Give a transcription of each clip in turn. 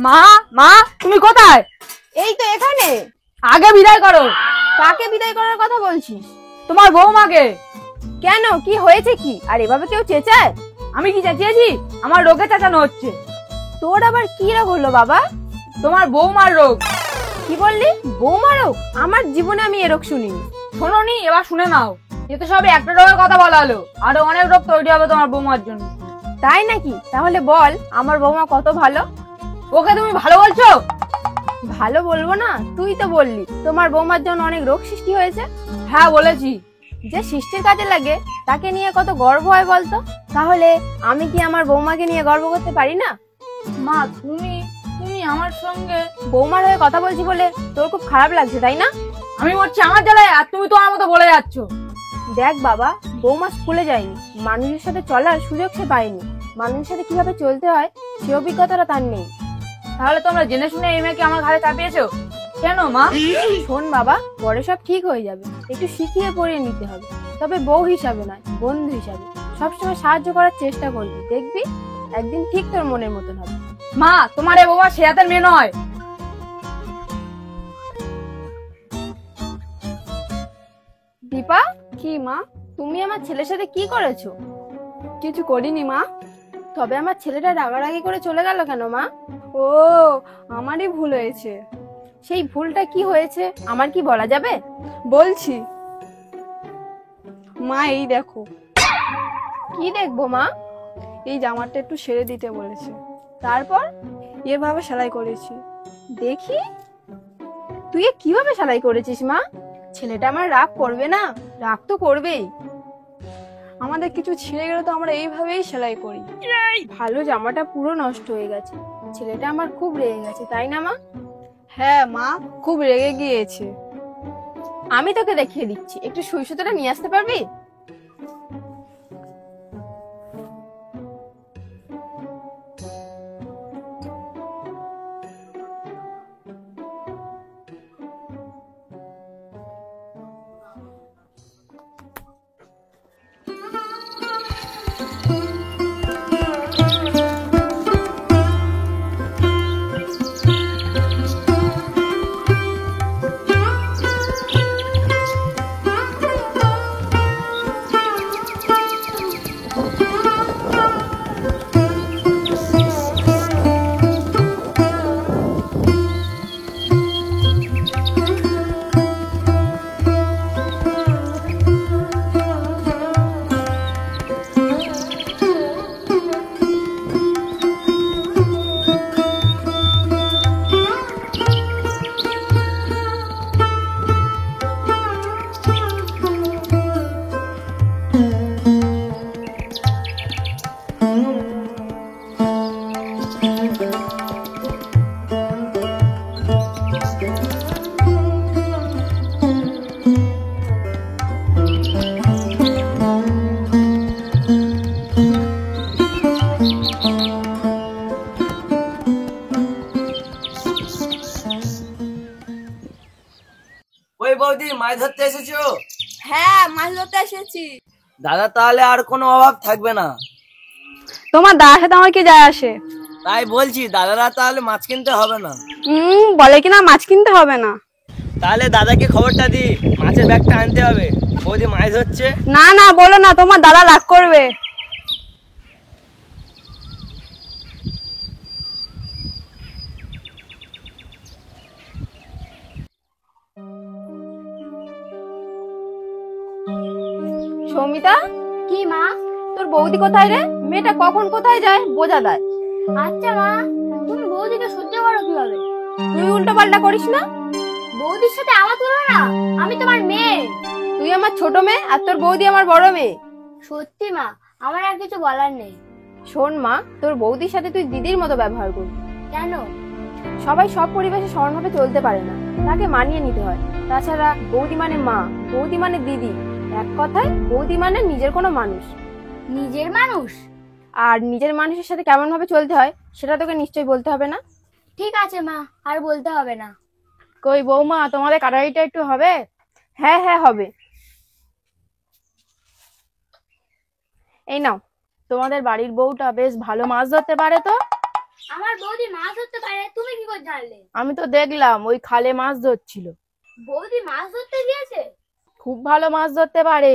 মা মা তুমি কোথায়? এই তো এখানে। আগে বিদায় করো। কাকে বিদায় করার কথা বলছিস? তোমার বৌমাকে। কেন, কি হয়েছে কি? আর এভাবে কেউ চেঁচায়? আমি কি চেঁচিয়েছি? আমার রোগে চেঁচানো হচ্ছে। তোর আবার কি রোগ হলো বাবা? তোমার বৌমার রোগ। কি বললি? বৌমা রোগ? আমার জীবনে আমি এ রোগ শুনিনি। শোনোনি? এবার শুনে নাও। এ তো সবে একটা রোগের কথা বলা হলো, আরো অনেক রোগ তৈরি হবে তোমার বৌমার জন্য। তাই নাকি? তাহলে বল আমার বৌমা কত ভালো। ওকে তুমি ভালো বলছো? ভালো বলবো না? তুই তো বললি তোমার বৌমার জন্য অনেক রোগ সৃষ্টি হয়েছে। হ্যাঁ বলেছি। যে সৃষ্টির কাজে লাগে তাকে নিয়ে কত গর্ব হয় বলতো। তাহলে আমি কি আমার বৌমাকে নিয়ে গর্ব করতে পারি না? মা তুমি তুমি আমার সঙ্গে বৌমার হয়ে কথা বলছি বলে তোর খুব খারাপ লাগছে তাই না? আমি মরছি আমার জ্বালায়, আর তুমি তোমার মতো বলে যাচ্ছ। দেখ বাবা, বৌমা স্কুলে যায়নি, মানুষের সাথে চলার সুযোগ সে পায়নি, মানুষের সাথে কিভাবে চলতে হয় সে অভিজ্ঞতাটা তার নেই। তাহলে তোমরা জেনে শুনে এই মেয়েকে আমার ঘাড়ে চাপিয়েছো কেন মা? শোন বাবা, পরে সব ঠিক হয়ে যাবে, একটু শিখিয়ে পড়িয়ে নিতে হবে। তবে বউ হিসাবে নয়, বন্ধু হিসাবে সবসময় সাহায্য করার চেষ্টা করবি, দেখবি একদিন ঠিক তোর মনের মতন হবে। মা তোমার এ বৌমা সে হাতের মেয়ে নয়। দীপা, কি মা? তুমি আমার ছেলের সাথে কি করেছো? কিছু করিনি মা। তবে আমার ছেলেটা রাগারাগি করে চলে গেল কেন মা? ও, আমারই ভুল হয়েছে। সেই ভুলটা কি হয়েছে আমার কি বলা যাবে? বলছি মা, এই দেখো। কি দেখবো মা? এই জামাটা একটু সেরে দিতে বলেছে, তারপর এভাবে সেলাই করেছি। দেখি তুই কিভাবে সেলাই করেছিস মা? ছেলেটা আমার রাগ করবে না? রাগ তো করবেই। আমাদের কিছু ছিঁড়ে গেলে তো আমরা এইভাবেই সেলাই করি। ভালো জামাটা পুরো নষ্ট হয়ে গেছে, ছেলেটা আমার খুব রেগে গেছে তাই না মা? হ্যাঁ মা, খুব রেগে গিয়েছে। আমি তোকে দেখিয়ে দিচ্ছি, একটু সুই সুতোটা নিয়ে আসতে পারবি? ওই বৌদি, মাছ ধরতে এসেছো? হ্যাঁ, মাছ ধরতে এসেছি। দাদা তাহলে আর কোনো অভাব থাকবে না। তোমার দাদার সাথে আমার কি যায় আসে? তাই বলছি, দাদারা তাহলে মাছ কিনতে হবে না। বলে কিনা মাছ কিনতে হবে না। তাহলে দাদাকে খবরটা দি, মাছের ব্যাগটা আনতে হবে। বৌদি মাছ ধরছে। না না, বলো না, তোমার দাদা রাগ করবে। সৌমিতা, কি মা? তোর বৌদি কোথায় রে? মেয়েটা কখন কোথায় যায় বোঝা দেয়। আচ্ছা মা, তুমি বৌদিকে সহ্য করো কিভাবে? তুই উল্টো পাল্টা করিস না। বৌদির সাথে আমার তুলনা? আমি তোমার মেয়ে। তুই আমার ছোট মেয়ে আর তোর বৌদি আমার বড় মেয়ে। সত্যি মা, আমার আর কিছু বলার নেই। শোন মা, তোর বৌদির সাথে তুই দিদির মতো ব্যবহার করবি। কেন? সবাই সব পরিবেশে সমানভাবে চলতে পারে না, তাকে মানিয়ে নিতে হয়। তাছাড়া বৌদি মানে মা, বৌদি মানে দিদি, এক কথায় বৌদি মানে নিজের কোনো মানুষ। নিজের মানুষ? আর নিজের মানুষের সাথে কেমন ভাবে চলতে হয় সেটা তোকে নিশ্চয়ই বলতে হবে না? ঠিক আছে মা, আর বলতে হবে না। কই বৌমা, তোমাদের কাটারিটা একটু হবে? হ্যাঁ হ্যাঁ হবে। এই নাও। তোমাদের বাড়ির বউটা বেশ ভালো মাছ ধরতে পারে তো। আমার বৌদি মাছ ধরতে পারে, তুমি কি করে জানলে? আমি তো দেখলাম ওই খালে মাছ ধরছিল। বৌদি মাছ ধরতে গিয়েছে? খুব ভালো মাছ ধরতে পারে।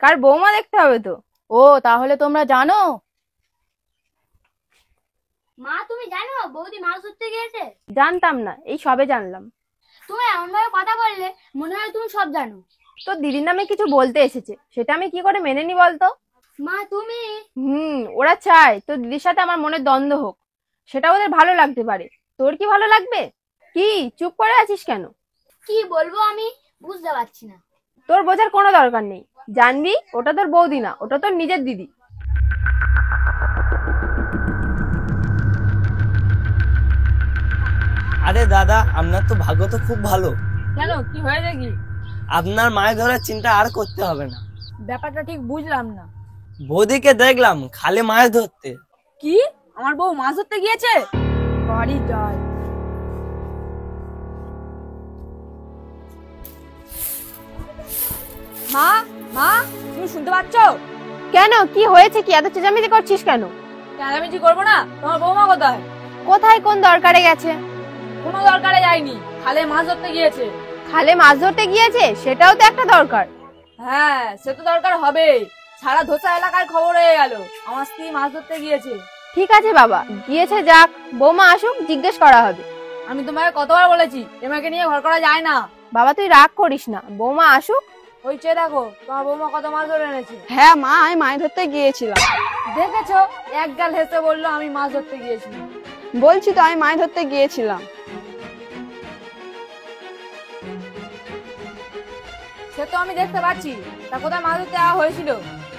কার বৌমা দেখতে হবে তো। ও তাহলে তোমরা জানো? মা তুমি জানো বৌদি মাছ ধরতে গিয়েছে? জানতাম না, এই সবে জানলাম। তুমি এমন ভাবে কথা বললে মনে হয় তুমি সব জানো। তো দিদির নামে কিছু বলতে এসেছে, সেটা আমি কি করে মেনে নি বলতো? মা তুমি ওরা চায় তো দিদির সাথে আমার মনে দ্বন্দ্ব হোক, সেটা ওদের ভালো লাগতে পারে। তোর কি ভালো লাগবে? কি চুপ করে আছিস কেন? কি বলবো আমি বুঝতে পারছি না। তোর বোঝার কোনো দরকার নেই। জানবি ওটা তোর বৌদি না, ওটা তোর নিজের দিদি। আরে দাদা, আপনার তো ভাগ্য তো খুব ভালো। কেন, কি হয়েছে কি? আপনার মাছ ধরার চিন্তা আর করতে হবে না। ব্যাপারটা ঠিক বুঝলাম না। বৌদিকে দেখলাম খালে মাছ ধরতে। কি, আমার বউ মাছ ধরতে গিয়েছে? বাড়ি যাই। মা, মা, তুমি শুনতে পাচ্ছ? কেন, কি হয়েছে? কি এত চেঁচামেচি করছিস কেন? চেঁচামেচি করবো না? তোমার বৌমা কোথায়? কোথায়, কোন দরকারে গেছে? কোনো দরকারে যায়নি, খালে মাছ ধরতে গিয়েছে। খালে মাছ ধরতে গিয়েছে, সেটাও তো একটা দরকার। হ্যাঁ, সে তো দরকার হবে। সারা ধোসা এলাকায় খবর হয়ে গেল আমার স্ত্রী মাছ ধরতে গিয়েছে। ঠিক আছে বাবা, গিয়েছে যাক, বৌমা আসুক, জিজ্ঞেস করা হবে। আমি তোমাকে কতবার বলেছি এমাকে নিয়ে ঘর করা যায় না। বাবা তুই রাগ করিস না, বৌমা আসুক। ওই চেয়ে দেখো তোমার বৌমা কত মাছ ধরে এনেছে। হ্যাঁ মা, আমি মাছ ধরতে গিয়েছিলাম। দেখেছো, এক গাল হেসে বললো আমি মাছ ধরতে গিয়েছি। বলছি তো আমি মাছ ধরতে গিয়েছিলাম। সে তো আমি দেখতে পাচ্ছি, তা কোথায় মাছ ধরতে যাওয়া হয়েছিল?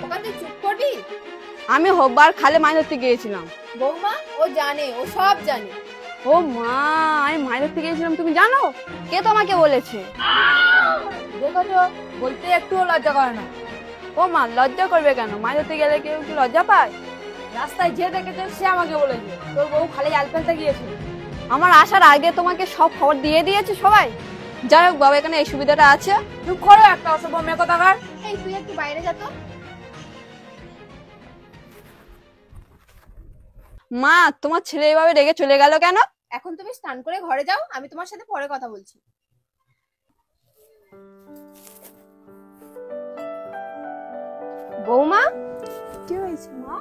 ওখানে চুপ করবি? আমি হোববার খালে মাছ ধরতে গিয়েছিলাম। বৌমা ও জানে, ও সব জানে। ও মা, আমি মাছ ধরতে গিয়েছিলাম, তুমি জানো? কে তোমাকে বলেছে? দেখেছো, বলতে একটুও লজ্জা করে না। ও মা, লজ্জা করবে কেন? মাছ ধরতে গেলে কেউ কি লজ্জা পায়? রাস্তায় যে দেখেছে সে আমাকে বলেছে তোর বউ খালে জাল ফেলতে গিয়েছে। আমার আসার আগে তোমাকে সব খবর দিয়ে দিয়েছে সবাই। যাই হোক বাবা, এখানে এই সুবিধাটা আছে। চুপ করো, একটা অসভ্য মেয়ে কোথাকার। এই তুই একটু বাইরে যা তো। মা, তোমার ছেলে এভাবে রেগে চলে গেল কেন? এখন তুমি স্নান করে ঘরে যাও, আমি তোমার সাথে পরে কথা বলছি। বৌমা, কি হয়েছে মা?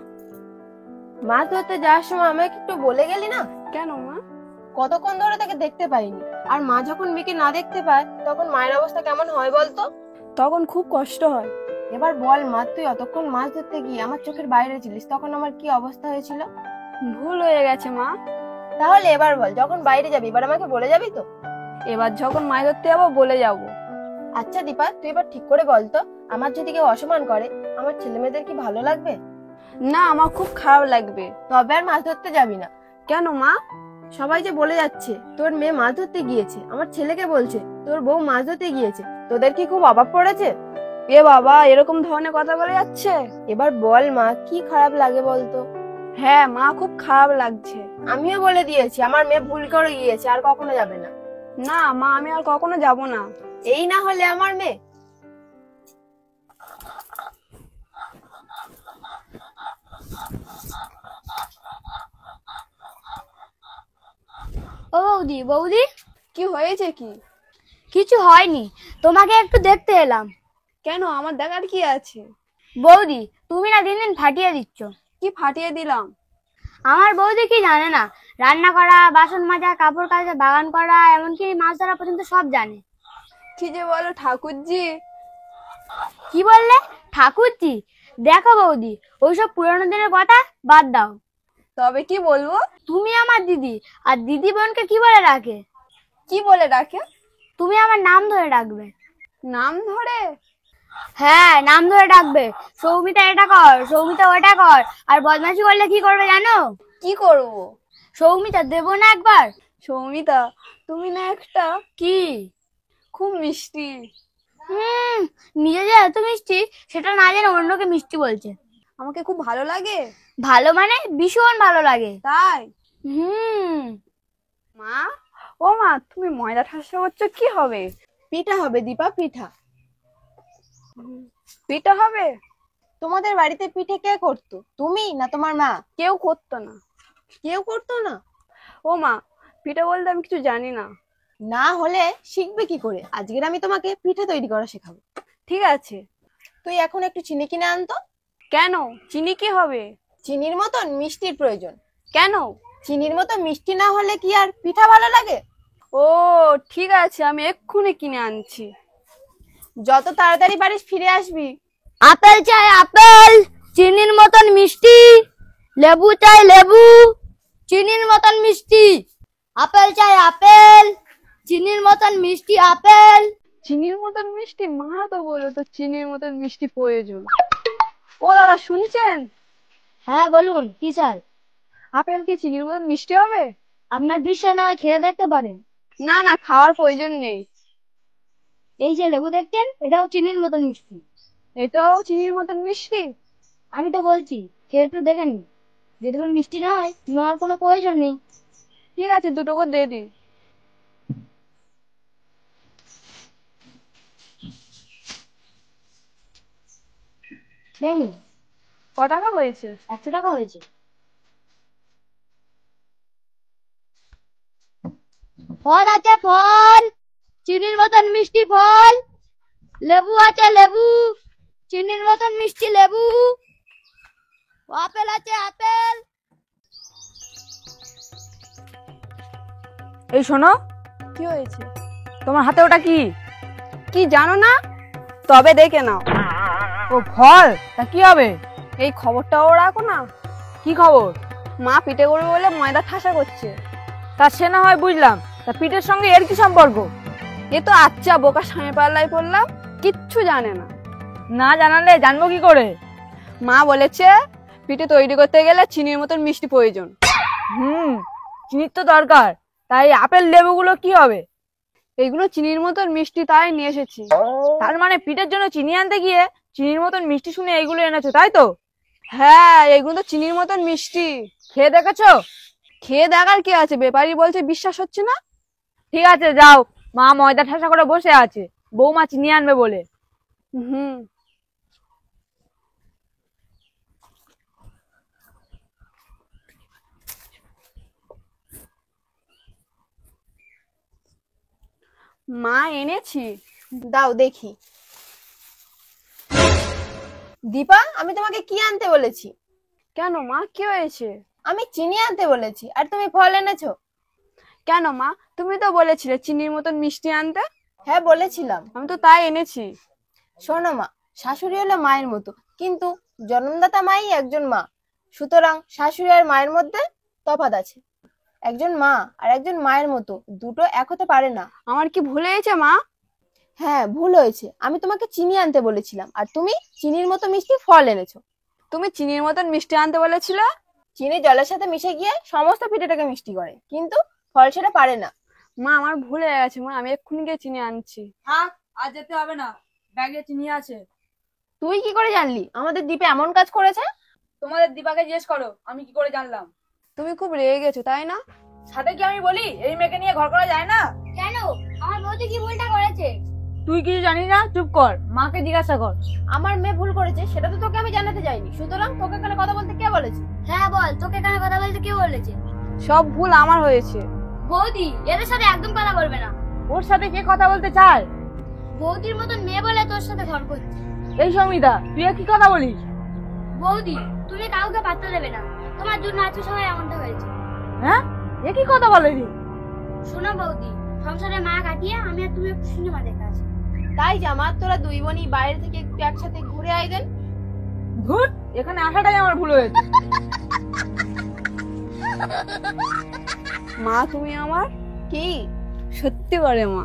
মাছ ধরতে যাওয়ার সময় আমাকে একটু বলে গেলি না? কেন মা? কতক্ষণ ধরে তাকে দেখতে পাইনি, আর মা যখন মেয়েকে না দেখতে পায় তখন মায়ের অবস্থা কেমন হয় বলতো? তখন খুব কষ্ট হয়। এবার বল মা, তুই অতক্ষণ মাছ ধরতে গিয়ে আমার চোখের বাইরে ছিলিস, তখন আমার কি অবস্থা হয়েছিল? ভুল হয়ে গেছে মা। তাহলে এবার বল, যখন বাইরে যাবি এবার আমাকে বলে যাবি তো? এবার যখন মাছ ধরতে যাবো বলে যাবো। আচ্ছা দীপা, তুই এবার ঠিক করে বল তো, আমার যদি কেউ অসম্মান করে আমার ছেলে মেয়েদের কি ভালো লাগবে? না, আমার খুব খারাপ লাগবে। তবে আর মাছ ধরতে যাবি না। কেন মা? সবাই যে বলে যাচ্ছে তোর মেয়ে মাছ ধরতে গিয়েছে, আমার ছেলেকে বলছে তোর বউ মাছ ধরতে গিয়েছে, তোদের কি খুব অভাব পড়েছে? এ বাবা, এরকম ধরনের কথা বলে যাচ্ছে। এবার বল মা, কি খারাপ লাগে বলতো? হ্যাঁ মা, খুব খারাপ লাগছে। আমিও বলে দিয়েছি আমার মেয়ে ভুল করে গিয়েছে, আর কখনো যাবে না। না মা, আমি আর কখনো যাব না। এই না হলে আমার মেয়ে। ও বৌদি, বৌদি কি হয়েছে? কি কিছু হয়নি, তোমাকে একটু দেখতে এলাম। কেন, আমার দেখার কি আছে? বৌদি তুমি না দিন দিন ফাটিয়ে দিচ্ছ। কি ফাটিয়ে দিলাম? আমার বৌদি কি জানে না, রান্না করা, বাসন মাজা, কাপড় কাচা, বাগান করা, এমনকি মাছ ধরা পর্যন্ত সব জানে। কি যে বলো ঠাকুরজি। কি বললে? ঠাকুরজি? দেখো বৌদি, ওইসব পুরোনো দিনের কথা বাদ দাও। তবে কি বলবো? তুমি আমার দিদি, আর দিদি বোনকে কি বলে ডাকে? কি বলে ডাকে? তুমি আমার নাম ধরে ডাকবে। নাম ধরে? হ্যাঁ, নাম ধরে ডাকবে। সৌমিতা এটা কর, সৌমিতা ওটা কর। আর বদমাশি করলে কি করবে জানো? কি করব? সৌমিতা, দেবো না একবার? সৌমিতা, তুমি না একটা কি? খুব মিষ্টি। নিজে যে এত মিষ্টি সেটা না জেনে অন্যকে মিষ্টি বলছে। আমাকে খুব ভালো লাগে। ভালো মানে ভীষণ ভালো লাগে। তাই? হুম। মা, ও মা, তুমি ময়দা ঠাসা করছো, কি হবে? পিঠা হবে দীপা, পিঠা। পিঠা হবে? তোমাদের বাড়িতে পিঠে কে করতো, তুমি না তোমার মা? কেউ করতো না। কেউ করতো না? ও মা, পিঠে বলতে আমি কিছু জানি না। না হলে শিখবে কি করে? আজকের আমি তোমাকে পিঠে তৈরি করা শেখাবো। ঠিক আছে। তুই এখন একটু চিনি কিনে আনতো। কেন? চিনি কি হবে? চিনির মতন মিষ্টির প্রয়োজন। কেন? চিনির মতো মিষ্টি না হলে কি আর পিঠা ভালো লাগে? ও ঠিক আছে, আমি এক্ষুনি কিনে আনছি। যত তাড়াতাড়ি পারিস ফিরে আসবি। আপেল চাই আপেল, চিনির মতন মিষ্টি। লেবু চাই লেবু, চিনির মতন মিষ্টি। আপেল চাই আপেল, চিনির মতন মিষ্টি আপেল। চিনির মতন মিষ্টি? মা তো বললো তো চিনির মতন মিষ্টি প্রয়োজন। ও দাদা শুনছেন? হ্যাঁ বলুন, কি চাই? আপেল কি চিনির মতন মিষ্টি হবে? আপনার বিশ্বাস না হয় খেয়ে দেখতে পারেন। না না, খাওয়ার প্রয়োজন নেই। এই যে লেবু দেখছেন, এটাও চিনির মতন মিষ্টি। এটাও চিনির মতন মিষ্টি? আমি তো বলছি খেয়ে একটু দেখে নিন, যদি কোনো মিষ্টি না হয় নেওয়ার কোনো প্রয়োজন নেই। ঠিক আছে, দুটো করে দিয়ে দিন। নেই, ক টাকা হয়েছে? 100 টাকা হয়েছে। ফল আছে ফল, চিনির মতন মিষ্টি ফল। লেবু আছে লেবু, চিনির মতন মিষ্টি লেবু। আপেল আছে আপেল। এই শোনো, কি হয়েছে? তোমার হাতে ওটা কি? কি জানো না? তবে দেখে নাও। ও ফল, তা কি হবে? এই খবরটাও রাখো না। কি খবর? মা পিঠে করবে বলে ময়দা ঠাসা করছে। তা সে না হয় বুঝলাম, তা পিঠের সঙ্গে এর কি সম্পর্ক? এ তো আচ্ছা বোকা স্বামী পাল্লাই পড়লাম, কিচ্ছু জানে না। না জানালে জানবো কি করে? মা বলেছে পিঠে তৈরি করতে গেলে চিনির মতন মিষ্টি প্রয়োজন। চিনির তো দরকার, তাই আপেল লেবুগুলো কি হবে? এইগুলো চিনির মতন মিষ্টি, তাই নিয়ে এসেছি। তার মানে পিঠের জন্য চিনি আনতে গিয়ে চিনির মতন মিষ্টি শুনে এইগুলো এনেছো, তাই তো? হ্যাঁ, এগুলো তো চিনির মতন মিষ্টি। খেয়ে দেখেছো? খেয়ে দেখার কি আছে, ব্যাপারী বলছে বিশ্বাস হচ্ছে না। ঠিক আছে যাও, মা ময়দা ঠাসা করে বসে আছে, বৌমা চিনি আনবে বলে। হুম। মা এনেছি। দাও দেখি। দীপা, আমি তোমাকে কি আনতে বলেছি? কেন মা, কি হয়েছে? আমি চিনি আনতে বলেছি, আর তুমি ফল এনেছো। কেন মা, তুমি তো বলেছিলে চিনির মতন মিষ্টি আনতে। হ্যাঁ বলেছিলাম। আমি তো তাই এনেছি। শোনো মা, শাশুড়ি হলো মায়ের মতো, কিন্তু জন্মদাতা মাই একজন মা। সুতরাং শাশুড়ি আর মায়ের মধ্যে তফাৎ আছে। একজন মা আর একজন মায়ের মতো দুটো এক হতে পারে না। আমার কি ভুলে গেছে মা? হ্যাঁ ভুল হয়েছে, আমি তোমাকে চিনি আনতে বলেছিলাম, আর তুমি চিনির মতো মিষ্টি ফল এনেছো। তুমি চিনির মতন মিষ্টি আনতে বলেছিলে। চিনি জলের সাথে মিশে গিয়ে সমস্ত পিঠেটাকে মিষ্টি করে, কিন্তু ফল সেটা পারে না। মা আমার ভুল হয়ে গেছে মা, আমি এক্ষুনি গিয়ে চিনি আনছি। থাক, আর যেতে হবে না, ব্যাগে চিনি আছে। তুই কি করে জানলি আমাদের দ্বীপে এমন কাজ করেছে? তোমাদের দিপাকে জিজ্ঞেস করো, আমি কি করে জানলাম? তুমি খুব রেগে গেছো তাই না? সাথে কি আমি বলি এই মেয়েকে নিয়ে ঘর করা যায় না? কেন? আমার বৌদি কি ভুলটা করেছে? তুই কিছু জানিস না, চুপ কর, মাকে জিজ্ঞাসা কর। আমার মেয়ে ভুল করেছে সেটা তো তোকে আমি জানাতে যাইনি, সুতরাং তোকে এখানে কথা বলতে কে বলেছে? হ্যাঁ বল, তোকে এখানে কথা বলতে কে বলেছে? সব ভুল আমার হয়েছে। বৌদি, এদের সাথে একদম কথা বলবে না। ওর সাথে কে কথা বলতে চায়? বৌদির মতন মেয়ে বলে তোর সাথে ঘর করছে। এই সমিতা, তুই কি কথা বলিস? বৌদি, তুমি কাউকে পাত্তা দেবে না, তোমার জন্য আজকে সবাই এমনটা হয়েছে। হ্যাঁ, এ কি কথা বলেনি? শোনো বৌদি, সংসারে মা কাটিয়ে আমি আর তুমি একটু সিনেমা দেখে আসি। তাই জামা, তোরা দুই বোনই বাইরে থেকে একটু একসাথে ঘুরে আইদেন। ধুর, এখানে আসাটাই আমার ভুল হয়েছে। মা তুমি আমার কি সত্যি করে মা।